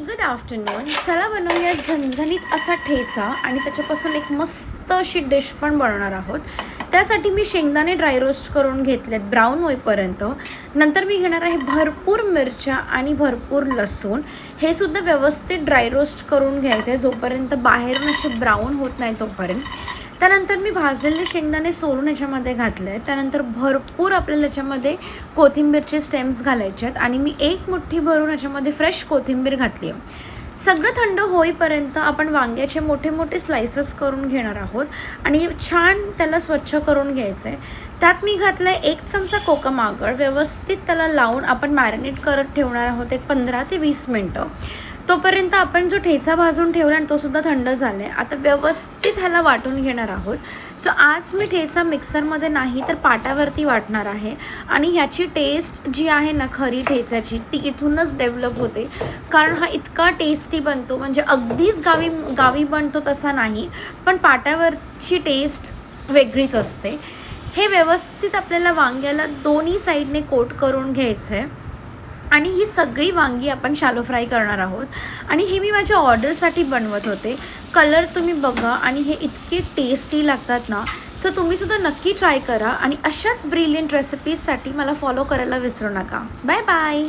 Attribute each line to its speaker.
Speaker 1: Good afternoon. चला बनवूया झणझणीत असा ठेचा आणि त्याच्यापासून एक मस्त अशी डिश पण बनवणार आहोत. त्यासाठी मी शेंगदाणे ड्राय रोस्ट करून घेतलेत ब्राऊन होईपर्यंत. नंतर मी घेणार आहे भरपूर मिरच्या आणि भरपूर लसूण. हे सुद्धा व्यवस्थित ड्राय रोस्ट करून घ्यायचं आहे जोपर्यंत बाहेरून असे ब्राऊन होत नाही तोपर्यंत. त्यानंतर मी भाजलेले शेंगदाणे सोलून याच्यामध्ये घातले आहेत. त्यानंतर भरपूर आपल्याला याच्यामध्ये कोथिंबीरचे स्टेम्स घालायचे आहेत आणि मी एक मुठ्ठी भरून याच्यामध्ये फ्रेश कोथिंबीर घातली आहे. सगळं थंड होईपर्यंत आपण वांग्याचे मोठे मोठे स्लायसेस करून घेणार आहोत आणि छान त्याला स्वच्छ करून घ्यायचं आहे. त्यात मी घातलं आहे 1 चमचा कोकम आगळ. व्यवस्थित त्याला लावून आपण मॅरिनेट करत ठेवणार आहोत एक 15 ते 20 मिनटं. तोपर्यंत आपण जो ठेचा भाजून ठेवला आणि तो सुद्धा थंड झाला आहे. आता व्यवस्थित ह्याला वाटून घेणार आहोत. सो आज मी ठेचा मिक्सरमध्ये नाही तर पाटावरती वाटणार आहे आणि ह्याची टेस्ट जी आहे ना खरी ठेचाची ती इथूनच डेव्हलप होते. कारण हा इतका टेस्टी बनतो, म्हणजे अगदीच गावी बनतो तसा नाही, पण पाटावरची टेस्ट वेगळीच असते. हे व्यवस्थित आपल्याला वांग्याला दोन्ही साईडने कोट करून घ्यायचं आहे आणि ही सगळी वांगी आपण शॅलो फ्राय करणार आहोत. आणि हे मी माझ्या ऑर्डरसाठी बनवत होते. कलर तुम्ही बघा आणि हे इतके टेस्टी लागतात ना. सो तुम्हीसुद्धा नक्की ट्राय करा आणि अशाच ब्रिलियंट रेसिपीजसाठी मला फॉलो करायला विसरू नका. Bye bye.